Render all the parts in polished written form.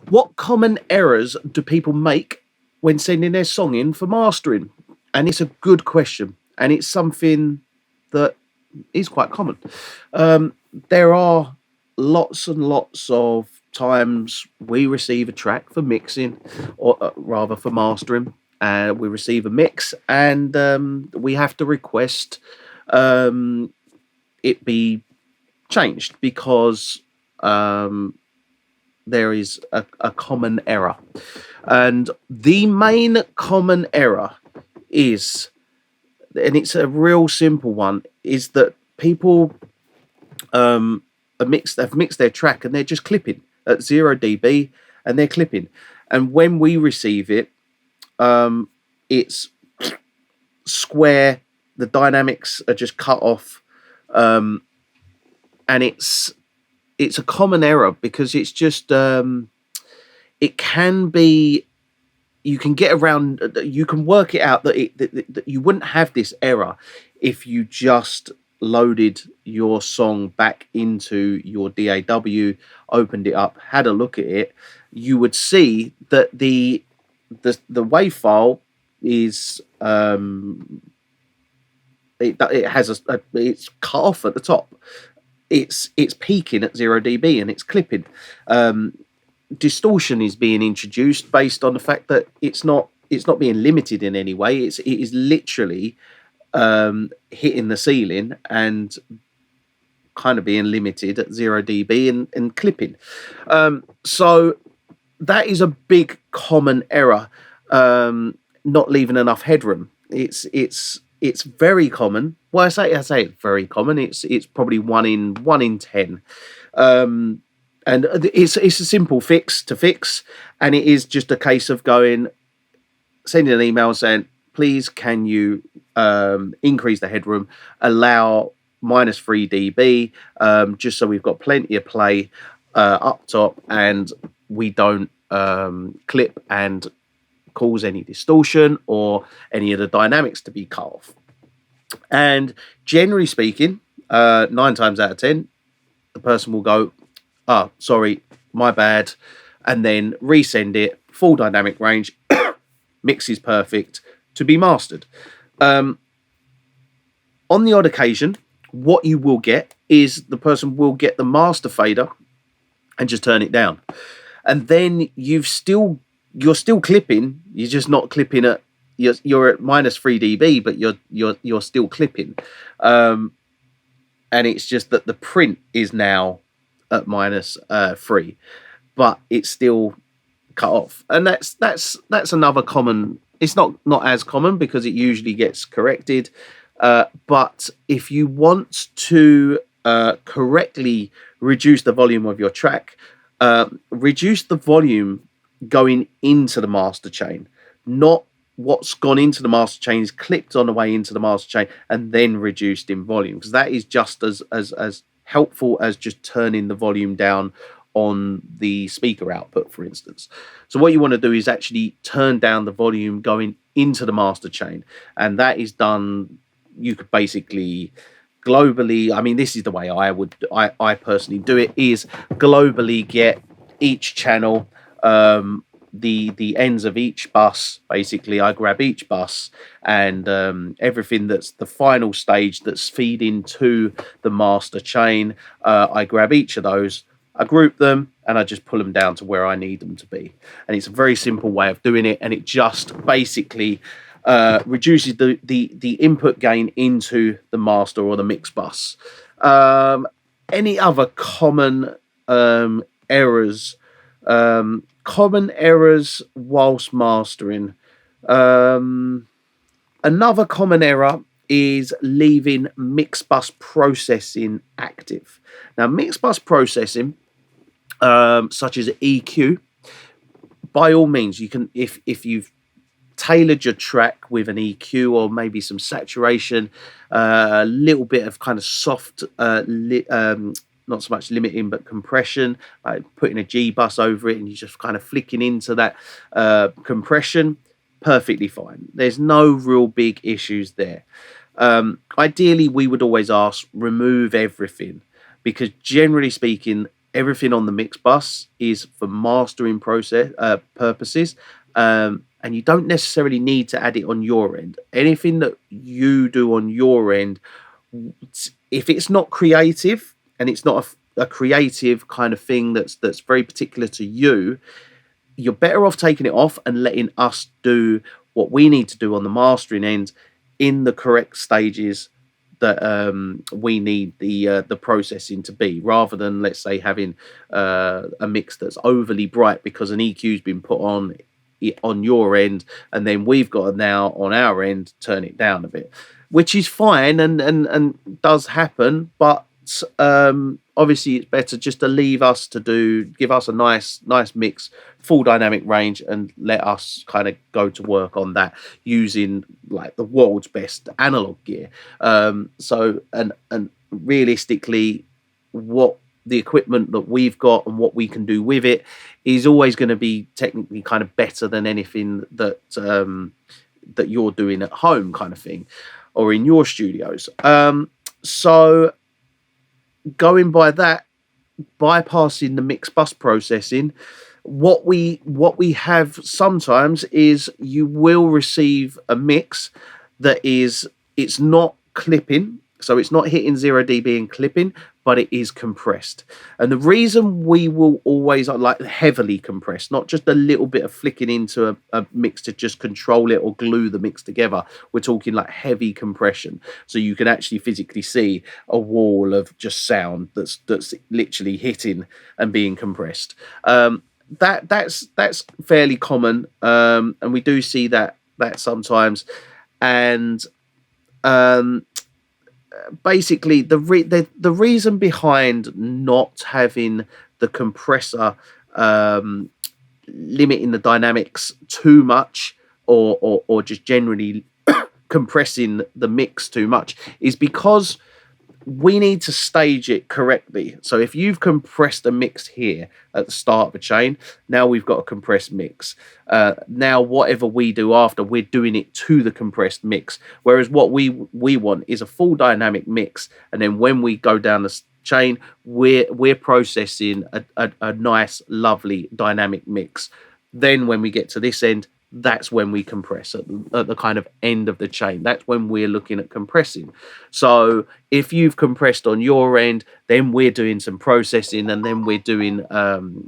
What common errors do people make when sending their song in for mastering? And it's a good question, and it's something that is quite common. There are lots and lots of times we receive a track for mixing, or rather for mastering. We receive a mix, and we have to request um, it be changed because um, there is a common error. And the main common error is, and it's a real simple one, is that people they've mixed their track and they're just clipping at 0 dB and they're clipping. And when we receive it, it's square, the dynamics are just cut off. And it's a common error because it's just it can be, you can get around, you can work it out that you wouldn't have this error if you just loaded your song back into your DAW, opened it up, had a look at it. You would see that the wave file is it has it's cut off at the top. It's peaking at 0 dB and it's clipping. Distortion is being introduced based on the fact that it's not being limited in any way. It is literally hitting the ceiling and kind of being limited at 0 dB and clipping. So that is a big common error. Not leaving enough headroom. It's very common. Well, I say it's very common. It's probably one in 10. And it's a simple fix to fix, and it is just a case of sending an email saying, please can you increase the headroom, allow -3 dB, just so we've got plenty of play up top and we don't clip and cause any distortion or any of the dynamics to be cut off. And generally speaking, 9 times out of 10, the person will go, sorry, my bad, and then resend it, full dynamic range, mix is perfect to be mastered. On the odd occasion, what you will get is the person will get the master fader and just turn it down. And then you're still clipping, you're just not clipping at you're at -3 dB, but you're still clipping. And it's just that the print is now at -3, but it's still cut off. And that's another common. It's not as common because it usually gets corrected. But if you want to correctly reduce the volume of your track, reduce the volume going into the master chain, not what's gone into the master chain is clipped on the way into the master chain and then reduced in volume, because that is just as helpful as just turning the volume down on the speaker output, for instance. So what you want to do is actually turn down the volume going into the master chain, and that is done. You could basically globally, I mean, this is the way I personally do it, is globally get each channel, the ends of each bus. Basically, I grab each bus and everything that's the final stage that's feeding to the master chain. I grab each of those, I group them, and I just pull them down to where I need them to be. And it's a very simple way of doing it, and it just basically reduces the input gain into the master or the mix bus. Any other common errors? Common errors whilst mastering. Another common error is leaving mix bus processing active. Now, mix bus processing, such as EQ, by all means, you can, if you've tailored your track with an EQ or maybe some saturation, a little bit of kind of soft, not so much limiting, but compression, like putting a G bus over it and you're just kind of flicking into that compression, perfectly fine. There's no real big issues there. Ideally, we would always ask, remove everything, because generally speaking, everything on the mix bus is for mastering process purposes, and you don't necessarily need to add it on your end. Anything that you do on your end, if it's not creative and it's not a creative kind of thing that's very particular to you, you're better off taking it off and letting us do what we need to do on the mastering end in the correct stages that we need the processing to be, rather than, let's say, having a mix that's overly bright because an EQ's been put on your end, and then we've got to now on our end turn it down a bit, which is fine and does happen, but obviously it's better just to leave us to give us a nice mix, full dynamic range, and let us kind of go to work on that using like the world's best analog gear. So realistically, what the equipment that we've got and what we can do with it is always going to be technically kind of better than anything that that you're doing at home, kind of thing, or in your studios. So going by that, bypassing the mix bus processing, what we have sometimes is you will receive a mix that it's not clipping, so it's not hitting 0 dB and clipping, but it is compressed. And the reason we will always like heavily compressed, not just a little bit of flicking into a mix to just control it or glue the mix together. We're talking like heavy compression, so you can actually physically see a wall of just sound that's literally hitting and being compressed. That's fairly common, and we do see that sometimes. And basically the reason behind not having the compressor limiting the dynamics too much, or just generally compressing the mix too much, is because we need to stage it correctly. So if you've compressed a mix here at the start of a chain, now we've got a compressed mix. Now whatever we do after, we're doing it to the compressed mix. Whereas what we want is a full dynamic mix, and then when we go down the chain, we're processing a nice, lovely dynamic mix. Then when we get to this end, that's when we compress at the kind of end of the chain. That's when we're looking at compressing. So if you've compressed on your end, then we're doing some processing, and then we're doing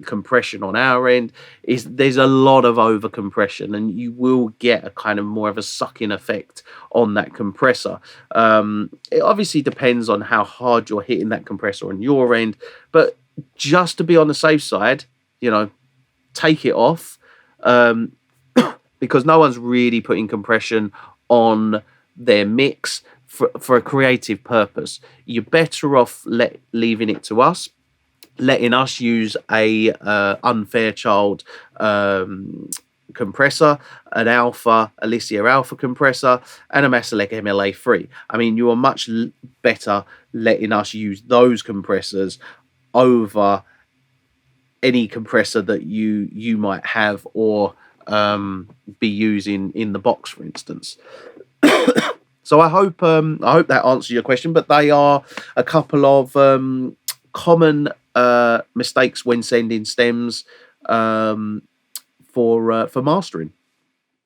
compression on our end. There's a lot of over compression, and you will get a kind of more of a sucking effect on that compressor. It obviously depends on how hard you're hitting that compressor on your end, but just to be on the safe side, take it off. Because no one's really putting compression on their mix for a creative purpose. You're better off leaving it to us, letting us use a Unfairchild compressor, an Alicia Alpha compressor, and a Masalek MLA3. I mean, you are much better letting us use those compressors over any compressor that you might have or be using in the box, for instance. So I hope that answers your question, but they are a couple of common mistakes when sending stems for mastering.